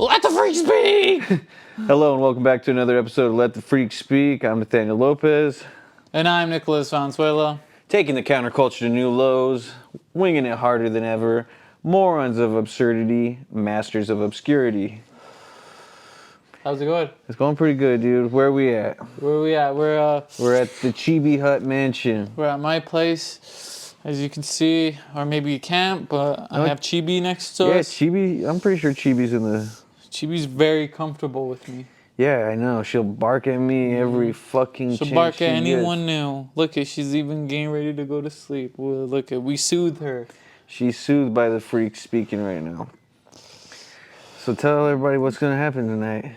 Let the freak speak! Hello and welcome back to another episode of Let the Freak Speak. I'm Nathaniel Lopez. And I'm Nicholas Valenzuela. Taking the counterculture to new lows, winging it harder than ever, morons of absurdity, masters of obscurity. How's it going? It's going pretty good, dude. Where are we at? Where are we at? We're at the Chibi Hut Mansion. We're at my place, as you can see, or maybe you can't, but I have Chibi next to us. Yeah, Chibi. I'm pretty sure Chibi's in the... Chibi's very comfortable with me. Yeah, I know. She'll bark at me every fucking She'll chance bark she at anyone gets. new. Look at, she's even getting ready to go to sleep. Well, look at, we soothe her. She's soothed by the freak speaking right now. So tell everybody what's gonna happen tonight.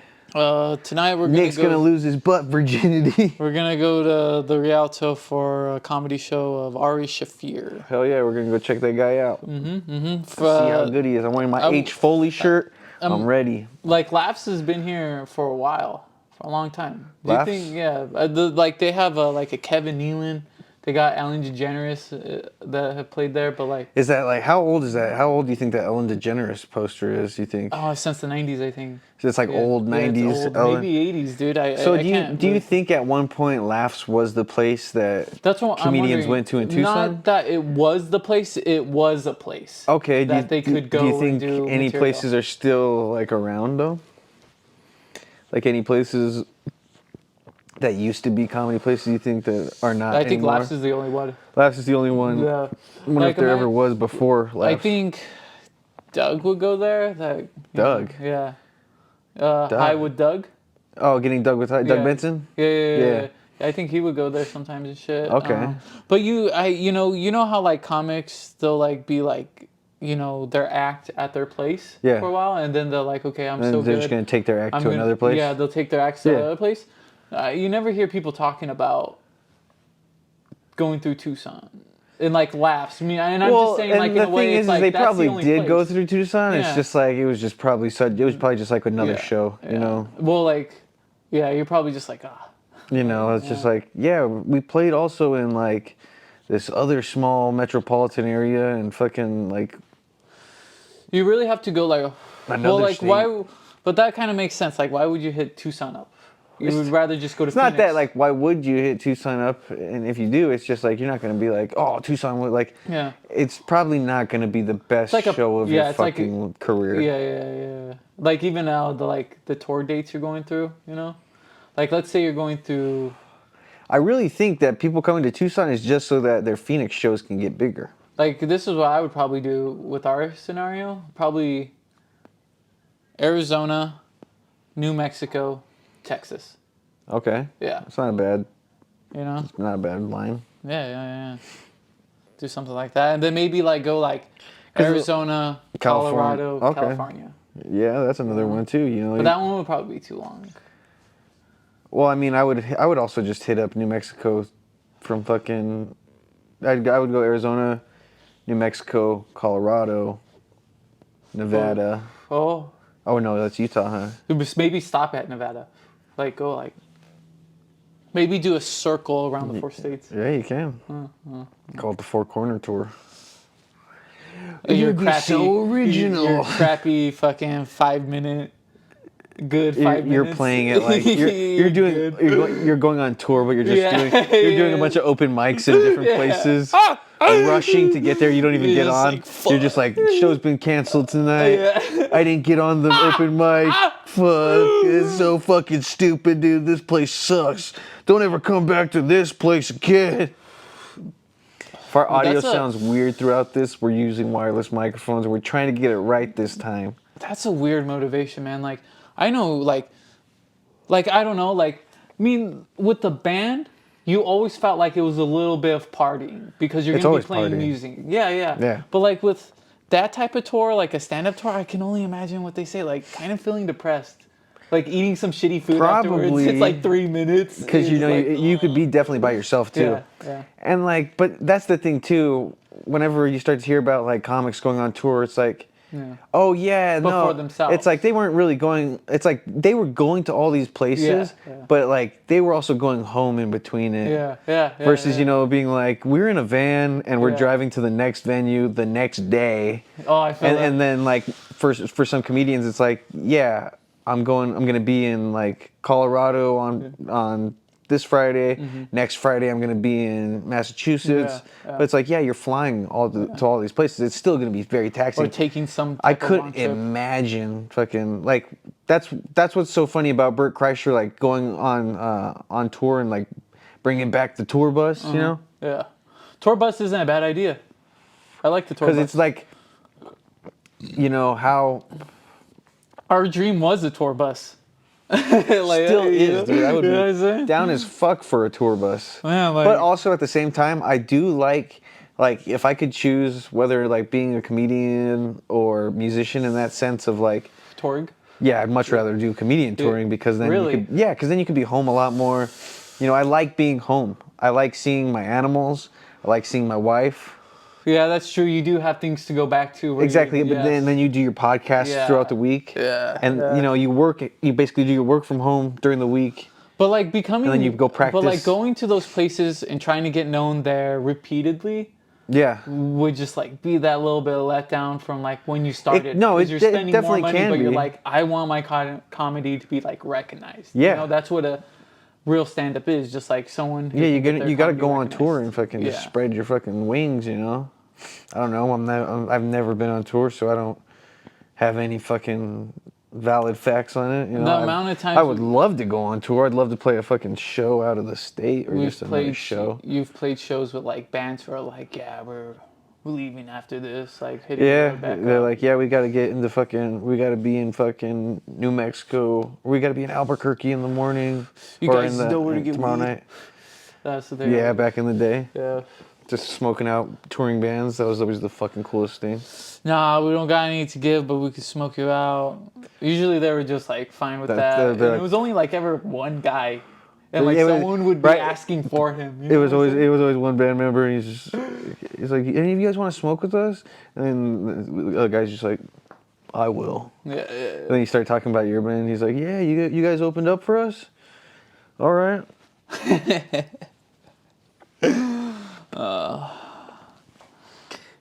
Tonight we're Nick's gonna lose his butt virginity. We're gonna go to the Rialto for a comedy show of Ari Shafir. Hell yeah, we're gonna go check that guy out. See how good he is. I'm wearing my H. Foley shirt. I'm ready. Like, Laughs has been here for a while, for a long time. Do Laughs? you think? Yeah, like they have like a Kevin Nealon. They got Ellen DeGeneres that have played there, but like. Is that like, how old is that? How old do you think that Ellen DeGeneres poster is? You think? Oh, since the 90s, I think. So it's like old 90s. It's old, Ellen? maybe 80s, dude. So do you think at one point Laughs was the place that that's what comedians went to in Tucson? Not that it was the place. It was a place. Okay. That they could go. Do you think and do any material. places are still like around though? Like any places that used to be comedy places, you think that are not I think anymore? Laughs is the only one. Laughs is the only one. Yeah. I wonder if there ever was before Laughs. I think Doug would go there. Doug? Yeah. Hi with Doug. Oh, getting Doug with Doug Benson? Yeah. I think he would go there sometimes and shit. Okay. But you know how like comics, they'll like be like, their act at their place for a while, and then they're like, okay, I'm so good. They're just gonna take their act to another place. Yeah, they'll take their act to another place. You never hear people talking about going through Tucson and like Laughs. I mean, and I'm just saying, like, in a way, it's like they that's probably the only did place. go through Tucson. Yeah. It's just like it was probably just like another show, you know. Well, like, yeah, you're probably just like, You know, it's just like, yeah, we played also in like this other small metropolitan area and fucking like. You really have to go like, another state. why? But that kind of makes sense. Like, why would you hit Tucson up? You would rather just go to. It's Phoenix. not that like why would you hit Tucson up, and if you do, it's just like you're not gonna be like, oh, Tucson would like. Yeah. It's probably not gonna be the best show of your fucking career. Yeah. Like even now, the tour dates you're going through, like let's say you're going through. I really think that people coming to Tucson is just so that their Phoenix shows can get bigger. Like this is what I would probably do with our scenario. Probably Arizona, New Mexico, Texas. Okay. Yeah. It's not a bad. It's not a bad line. Yeah. Do something like that, and then maybe like go like Arizona, Colorado, California. Yeah, that's another one too. But that one would probably be too long. Well, I mean, I would also just hit up New Mexico from fucking. I would go Arizona, New Mexico, Colorado, Nevada. Oh no, that's Utah, huh? Maybe stop at Nevada, like go like. Maybe do a circle around the 4 states. Yeah, you can. Call it the Four Corner Tour. You're crappy, so original. You're crappy fucking 5 minute. Good 5 minutes. You're playing it like you're going on tour, but you're just doing a bunch of open mics in different places. Rushing to get there, you don't even get on. Like, you're just like, show's been canceled tonight. I didn't get on the open mic. Fuck, it's so fucking stupid, dude. This place sucks. Don't ever come back to this place again. If our audio sounds weird throughout this, we're using wireless microphones and we're trying to get it right this time. That's a weird motivation, man. Like, I know, like I don't know, like, I mean, with the band, you always felt like it was a little bit of partying because you're going to be playing music. Yeah. But like with that type of tour, like a stand-up tour, I can only imagine what they say, like kind of feeling depressed. Like eating some shitty food afterwards. It's like 3 minutes. Because you could be definitely by yourself too. Yeah. And like, but that's the thing too. Whenever you start to hear about like comics going on tour, it's like, oh yeah, no. For themselves. It's like they weren't really going. It's like they were going to all these places, but like they were also going home in between it. Yeah. Versus being like, we're in a van and we're driving to the next venue the next day. Oh, I feel that. And then like for some comedians, it's like, yeah, I'm gonna be in like Colorado on this Friday. Next Friday, I'm gonna be in Massachusetts. But it's like, yeah, you're flying to all these places. It's still gonna be very taxing. Or taking some. I couldn't imagine fucking like that's what's so funny about Bert Kreischer, like going on tour and like bringing back the tour bus. You know? Yeah, tour bus isn't a bad idea. I like the tour bus because it's like, you know how. Our dream was a tour bus. Still is, dude. I would be down as fuck for a tour bus. Yeah, but also at the same time, I do like if I could choose whether like being a comedian or musician in that sense of like touring. Yeah, I'd much rather do comedian touring because then because then you could be home a lot more. You know, I like being home. I like seeing my animals. I like seeing my wife. Yeah, that's true. You do have things to go back to. Exactly, but then you do your podcasts throughout the week. Yeah. And you know, you basically do your work from home during the week. But like becoming, and then you go practice. But like going to those places and trying to get known there repeatedly. Yeah. Would just like be that little bit of letdown from like when you started. You're spending more money, but be. You're like, I want my comedy to be like recognized. Yeah. You know, that's what a real stand-up is. Just like someone. Yeah, you gotta go on tour and fucking just spread your fucking wings. You know. I don't know. I've never been on tour, so I don't have any fucking valid facts on it. You know, the amount of times I would love to go on tour. I'd love to play a fucking show out of the state or just another show. You've played shows with like bands who are like, yeah, we're leaving after this. Like, hitting they're like, yeah, we got to get into we got to be in fucking New Mexico. Or we got to be in Albuquerque in the morning. You guys know where to get tomorrow weed. night. That's the thing. Back in the day. Yeah. Just smoking out touring bands. That was always the fucking coolest thing. Nah, we don't got any to give, but we could smoke you out. Usually they were just like fine with that. And it was only like ever one guy, and like someone would be asking for him. It was always one band member, and he's like, any of you guys want to smoke with us? And then the other guy's just like, I will. Yeah. And then you start talking about your band. He's like, yeah, you guys opened up for us. All right.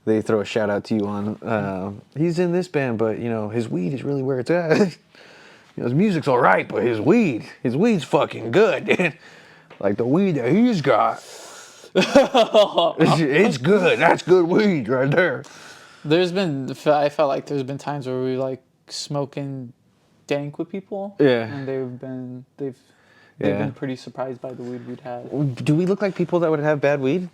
They throw a shout out to you on he's in this band, but you know his weed is really where it's at. You know, his music's all right, but his weed's fucking good, dude. Like the weed that he's got, it's good. That's good weed right there. I felt like there's been times where we like smoking dank with people. Yeah. And they've been pretty surprised by the weed we'd had. Do we look like people that would have bad weed?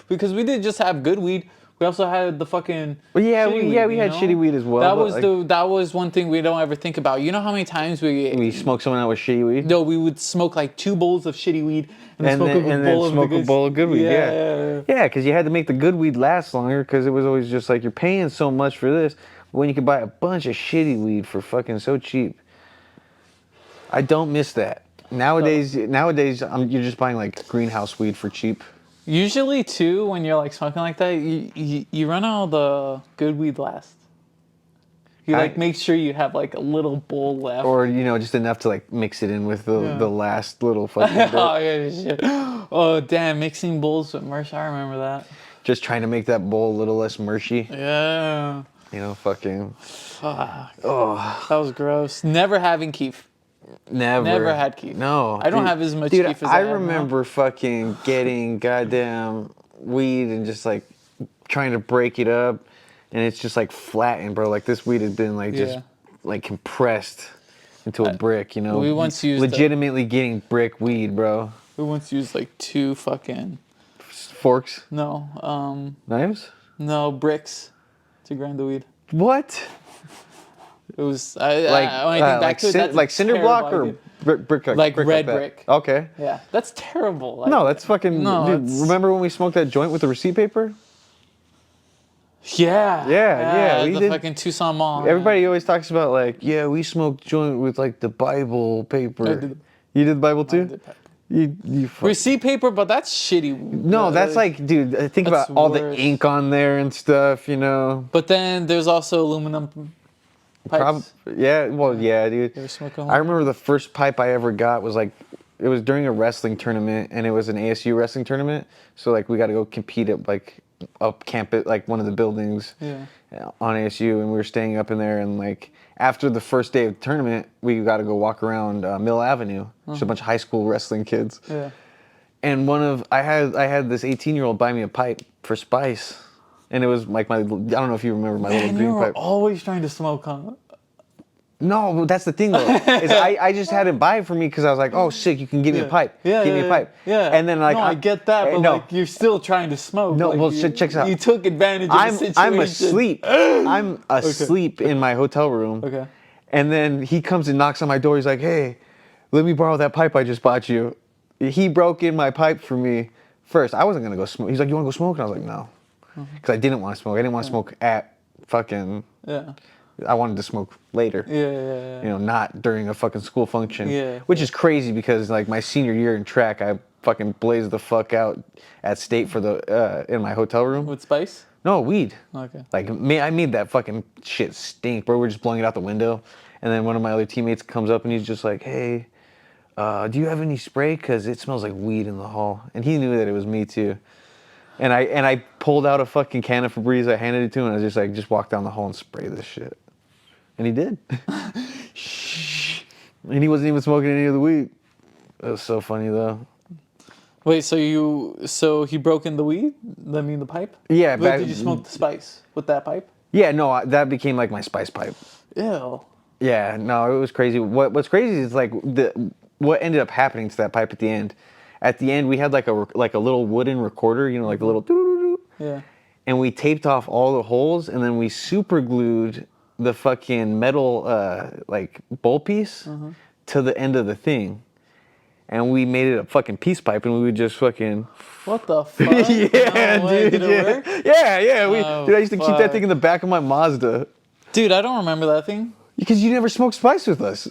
Because we didn't just have good weed. We also had the fucking we had shitty weed as well. That was one thing we don't ever think about. You know how many times we smoked someone out with shitty weed? No, we would smoke like 2 bowls of shitty weed and smoke a bowl of good weed. Yeah, because you had to make the good weed last longer because it was always just like you're paying so much for this when you could buy a bunch of shitty weed for fucking so cheap. I don't miss that. Nowadays, you're just buying like greenhouse weed for cheap. Usually, too, when you're like smoking like that, you run out of the good weed last. You like make sure you have like a little bowl left, or you know, just enough to like mix it in with the last little fucking bit. Oh yeah, shit. Oh damn, mixing bowls with merch. I remember that. Just trying to make that bowl a little less mushy. Yeah. You know, fucking. Fuck. Oh, that was gross. Never having Keef. Never had Keef. No. I don't have as much Keef as I have remember now. Fucking getting goddamn weed and just like trying to break it up and it's just like flattened, bro. Like this weed has been like just like compressed into a brick, you know? We once used legitimately getting brick weed, bro. We once used like 2 fucking forks? No. Knives? No, bricks to grind the weed. What? It was when I think back to it, that's like cinder block or brick like red brick. Okay. Yeah, that's terrible. Like, no, that's fucking. No, dude, remember when we smoked that joint with the receipt paper? Yeah. Yeah. We did fucking Tucson Mall. Everybody always talks about like, yeah, we smoked joint with like the Bible paper. You did the Bible too? I did You receipt paper, but that's shitty. No, that's like, dude. Think about all the ink on there and stuff, you know. But then there's also aluminum. Pipes. Dude. I remember the first pipe I ever got was like, it was during a wrestling tournament, and it was an ASU wrestling tournament. So like, we got to go compete at like up campus, like one of the buildings on ASU, and we were staying up in there. And like after the first day of the tournament, we got to go walk around Mill Avenue. Just a bunch of high school wrestling kids. Yeah. And I had this 18-year-old buy me a pipe for Spice, and it was like I don't know if you remember my little green you were pipe. always trying to smoke, huh? No, that's the thing though. Is I just had it buy it for me because I was like, oh sick, you can give me a pipe. Give me a pipe. Yeah. And then like I get that, but like you're still trying to smoke. No, like, well check this out. You took advantage of the situation. I'm asleep. I'm asleep in my hotel room. Okay. And then he comes and knocks on my door. He's like, hey, let me borrow that pipe I just bought you. He broke in my pipe for me first. I wasn't gonna go smoke. He's like, you wanna go smoke? And I was like, no. Because I didn't want to smoke. I didn't want to smoke at fucking I wanted to smoke later. Yeah. You know, not during a fucking school function. Yeah. Which is crazy because like my senior year in track, I fucking blazed the fuck out at state for the in my hotel room. With Spice? No, weed. Okay. Like I made that fucking shit stink, bro. We're just blowing it out the window, and then one of my other teammates comes up and he's just like, "Hey, do you have any spray? Cause it smells like weed in the hall." And he knew that it was me too. And I pulled out a fucking can of Febreze. I handed it to him, and I was just like, just walk down the hall and spray this shit. And he did. Shh. And he wasn't even smoking any of the weed. It was so funny though. Wait, so he broke in the weed? I mean the pipe? Yeah. But did you smoke the Spice with that pipe? Yeah, no, that became like my Spice pipe. Ew. Yeah, no, it was crazy. What's crazy is like what ended up happening to that pipe at the end. At the end, we had like a little wooden recorder, you know, like a little doo-doo-doo. Yeah. And we taped off all the holes, and then we super glued the fucking metal like bowl piece to the end of the thing. And we made it a fucking peace pipe, and we would just fucking. What the fuck? Yeah, no way. dude. Did it work? Yeah. Dude, I used to keep that thing in the back of my Mazda. Dude, I don't remember that thing. Because you never smoked Spice with us.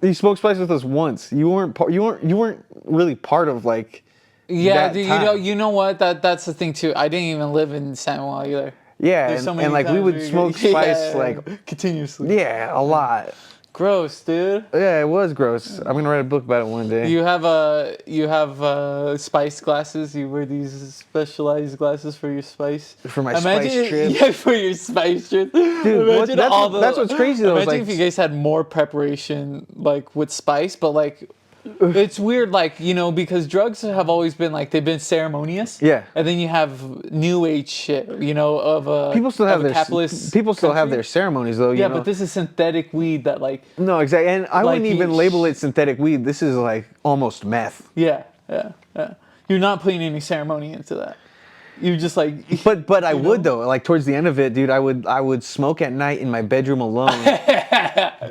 You smoked Spice with us once. You weren't really part of like. Yeah, that dude. time. You know what? That's the thing too. I didn't even live in San Juan either. Yeah, and like we would smoke Spice like continuously. Yeah, a lot. Gross, dude. Yeah, it was gross. I'm gonna write a book about it one day. You have Spice glasses. You wear these specialized glasses for your Spice. For my Spice trips. Yeah, for your Spice trips. Dude, that's what's crazy though. Imagine if you guys had more preparation like with Spice, but like. It's weird, like, you know, because drugs have always been like they've been ceremonious. Yeah. And then you have new age shit, you know, of people still have have their ceremonies though. Yeah, you know? but this is synthetic weed that like. No, exactly, and I like wouldn't even label it synthetic weed. This is like almost meth. Yeah. You're not putting any ceremony into that. You just like. But I would though. Like towards the end of it, dude, I would smoke at night in my bedroom alone,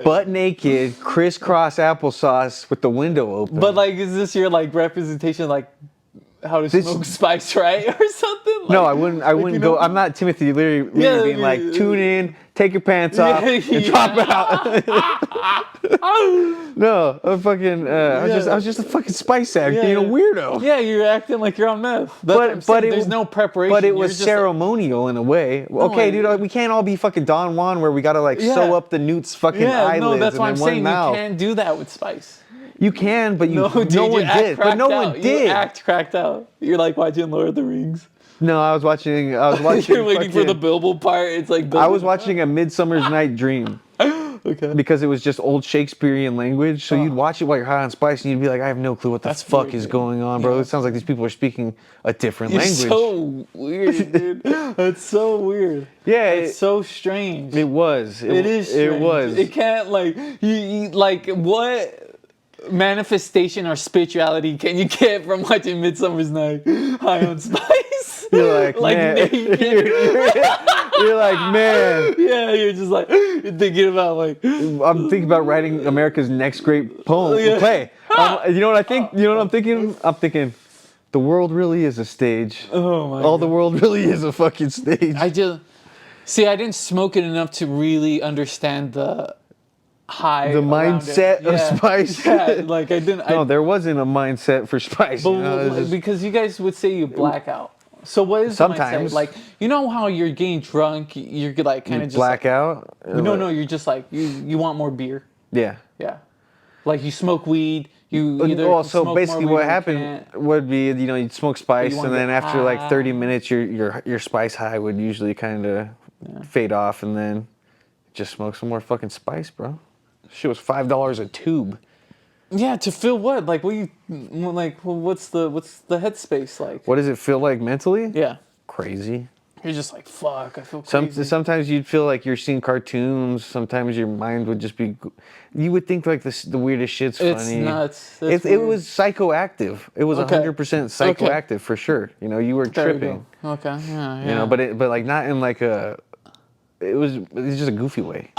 butt naked, crisscross applesauce with the window open. But like, is this your like representation, like how to smoke Spice, right, or something? Like, no, I wouldn't go. Know? I'm not Timothy Leary being like, tune in, take your pants off, and drop out. No, I'm fucking. I was just a fucking Spice addict, being a weirdo. Yeah, you're acting like you're on meth. But there's no preparation. But it was ceremonial in a way. Okay, dude, we can't all be fucking Don Juan where we gotta like sew up the newt's fucking eyelids. No, that's what I'm saying. Mouth. You can't do that with Spice. You can, but no one did. But no one did. You act cracked out. You're like watching Lord of the Rings. No, I was watching. You're waiting for the Bilbo part. It's like. I was watching A Midsummer's Night Dream. Okay. Because it was just old Shakespearean language, so you'd watch it while you're high on Spice, and you'd be like, "I have no clue what the fuck is going on, bro. It sounds like these people are speaking a different language." It's so weird, dude. That's so weird. Yeah, it's so strange. It was. It is. Strange. It was. It can't like you like what. Manifestation or spirituality can you get from watching Midsummer's Night high on Spice? You're like man. Naked. You're like, man. Yeah, you're just like you're thinking about like. I'm thinking about writing America's next great play. You know what I think? You know what I'm thinking? I'm thinking, the world really is a stage. Oh my God. The world really is a fucking stage. I didn't smoke it enough to really understand the mindset of Spice. Yeah, like I didn't. No, there wasn't a mindset for Spice. But because you guys would say you black out. So what is sometimes the mindset? Like, you know how you're getting drunk, you're like kind of just black out. No, you're just like you want more beer. Yeah. Yeah. Like you smoke weed, You either well, can so smoke basically more weed what or you happened can't. would be, you'd smoke spice, wanna and then get after like 30 high. minutes, your spice high would usually kind of fade off, and then just smoke some more fucking spice, bro. Shit was $5 a tube. Yeah, to feel what? Like, what you like? Well, what's the headspace like? What does it feel like mentally? Yeah, Crazy. you're just like, fuck. I feel crazy. Sometimes you'd feel like you're seeing cartoons. Sometimes your mind would just be. You would think like the weirdest shit's It's funny. nuts. It was psychoactive. It was Okay. 100% psychoactive for sure. You were There we tripping. go. Okay, yeah. But like not in like a. It was just a goofy way.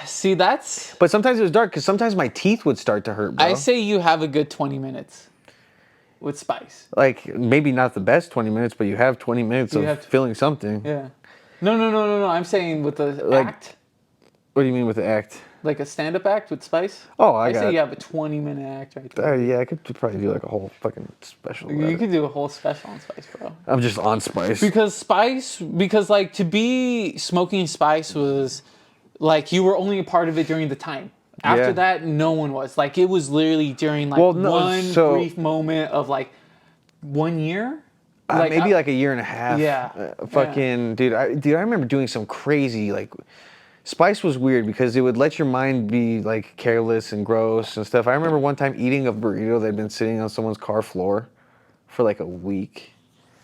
See, that's. But sometimes it was dark because sometimes my teeth would start to hurt, bro. I say you have a good 20 minutes with spice. Like maybe not the best 20 minutes, but you have 20 minutes You of have feeling something. Yeah. No. I'm saying with the Like- act, What do you mean with the act? like a stand-up act with spice. Oh, I say you have a 20-minute act right there. Yeah, I could probably do like a whole fucking special. about You it. could do a whole special on spice, bro. I'm just on spice. Because like to be smoking spice was like you were only a part of it during the time. After Yeah. that, no one was. Like it was literally during like one brief moment of like 1 year. Maybe like a year and a half. Yeah. Fucking dude, I remember doing some crazy like. Spice was weird because it would let your mind be like careless and gross and stuff. I remember one time eating a burrito that had been sitting on someone's car floor for like a week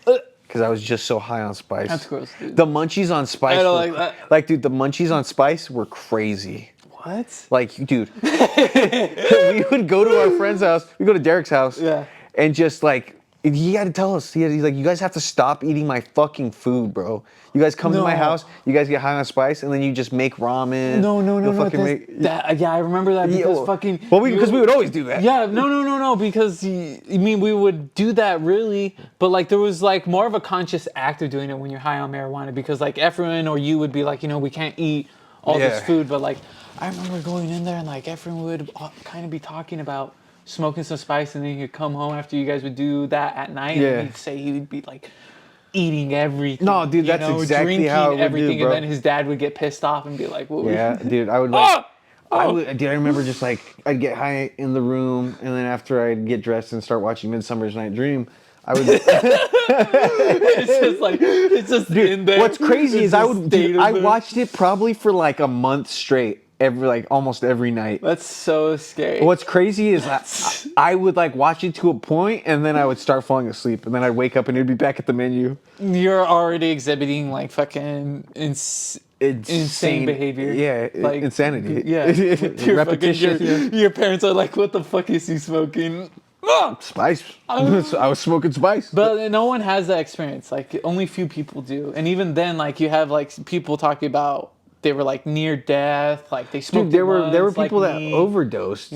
because I was just so high on spice. That's gross, dude. The munchies on spice. I don't like that. Like, dude, the munchies on spice were crazy. What? Like, dude, we would go to our friend's house. We go to Derek's house. Yeah. And just like. He had to tell us. He's like, you guys have to stop eating my fucking food, bro. You guys come to my house, you guys get high on spice, and then you just make ramen. No. Yeah, I remember that because because we would always do that. Yeah, no. Because I mean, we would do that really, but like there was like more of a conscious act of doing it when you're high on marijuana because like Efren or you would be like, we can't eat all this food, but like I remember going in there and like Efren would kind of be talking about smoking some spice, and then he'd come home after you guys would do that at night, and he'd say he would be like eating everything. No, dude, that's exactly drinking how it would everything, do, bro. and then his dad would get pissed off and be like, "What?" Yeah, dude, I would like. I remember just like I'd get high in the room, and then after I'd get dressed and start watching Midsummer's Night Dream, I would. it's just dude, in there. What's crazy is I watched it probably for like a month straight. Almost every night. That's so scary. What's crazy is I would like watch it to a point and then I would start falling asleep and then I'd wake up and it'd be back at the menu. You're already exhibiting like fucking insane behavior. Yeah, like insanity. Yeah, repetition. Your parents are like, "What the fuck is he smoking?" Spice. I was smoking spice. But no one has that experience. Like only few people do, and even then, like you have like people talking about. They were like near death, like they smoked. Dude, there were people like that overdosed.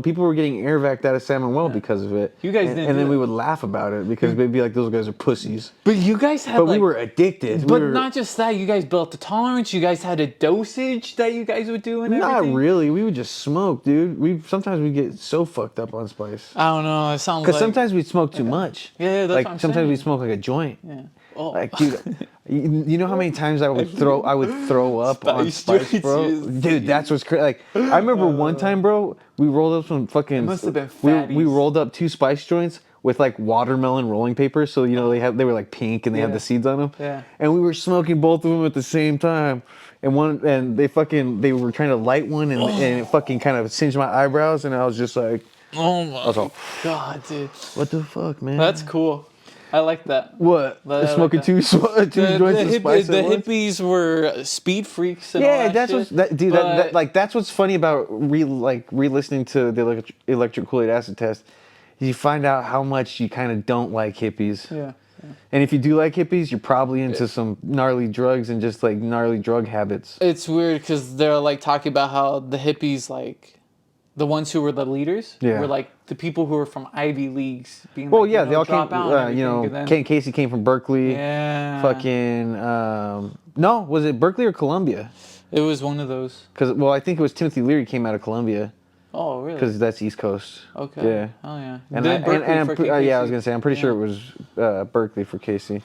People were getting air vac'd out of San Manuel because of it. You guys didn't. And then we would laugh about it because we'd be like, "Those guys are pussies." But you guys had. But we were addicted. But not just that. You guys built the tolerance. You guys had a dosage that you guys would do and everything. Not really. We would just smoke, dude. Sometimes we get so fucked up on spice. I don't know. It sounds because sometimes we smoke too much. Yeah, that's like what I'm sometimes saying. we smoke like a joint. Yeah. Oh. Like, dude, you know how many times I would throw up on spice, bro? Dude, that's what's crazy. Like, I remember one time, bro, we rolled up some fucking. It must have been fatties. We rolled up 2 spice joints with like watermelon rolling papers, so they were like pink and they had the seeds on them. Yeah. And we were smoking both of them at the same time. And they were trying to light one and it fucking kind of singed my eyebrows and I was just like, oh my I was all, god, dude. what the fuck, man? That's cool. I like that. What? Smoking two joints of spice. The hippies were speed freaks. And all that's shit. that's what's funny about re-listening to the electric Kool-Aid acid test. You find out how much you kind of don't like hippies. Yeah. And if you do like hippies, you're probably into some gnarly drugs and just like gnarly drug habits. It's weird because they're like talking about how the hippies like. The ones who were the leaders were like the people who were from Ivy Leagues. Being well, like, they all came. Ken Casey came from Berkeley. Yeah. Fucking. No, was it Berkeley or Columbia? It was one of those. I think it was Timothy Leary came out of Columbia. Oh, really? Because that's East Coast. Okay. Yeah. Oh, yeah. I was gonna say I'm pretty sure it was Berkeley for Casey.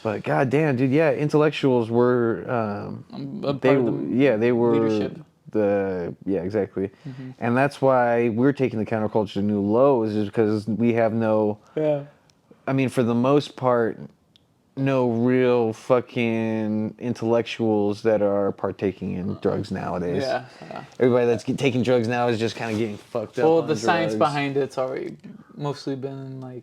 But goddamn, dude, intellectuals were. they were leadership. Yeah, exactly. And that's why we're taking the counterculture to new lows, is because we have no. Yeah. I mean, for the most part, no real fucking intellectuals that are partaking in drugs nowadays. Yeah. Everybody that's taking drugs now is just kind of getting fucked up. Well, on the science drugs. behind it's already mostly been like,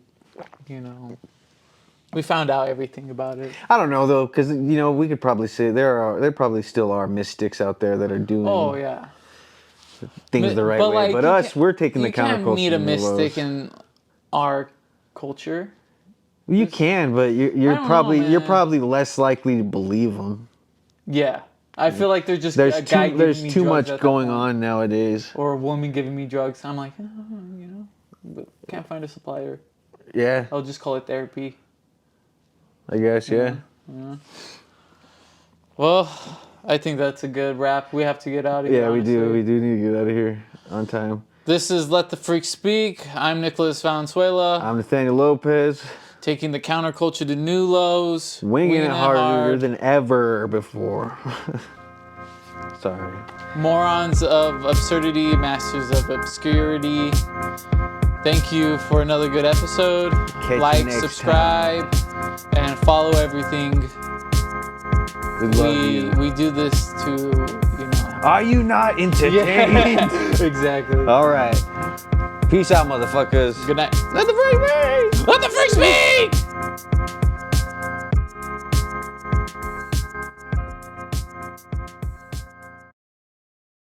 we found out everything about it. I don't know though, because we could probably say there probably still are mystics out there that are doing. Oh yeah. Things the right way, like, but we're taking the counterculture. You can't meet a mystic in our culture. You can, but you're probably less likely to believe them. Yeah, I feel like there's just there's too much going on nowadays. Or a woman giving me drugs. I'm like, but can't find a supplier. Yeah, I'll just call it therapy. I guess, yeah. Well, I think that's a good wrap. We have to get out of here. Yeah, we do. We do need to get out of here on time. This is Let the Freak Speak. I'm Nicholas Valenzuela. I'm Nathaniel Lopez. Taking the counterculture to new lows. Winging it harder than ever before. Sorry. Morons of absurdity, masters of obscurity. Thank you for another good episode. Like, subscribe, and follow everything. We love you. We do this to, Are you not entertained? Yeah, exactly. All right. Peace out, motherfuckers. Good night. Let the freak speak! Let the freak speak!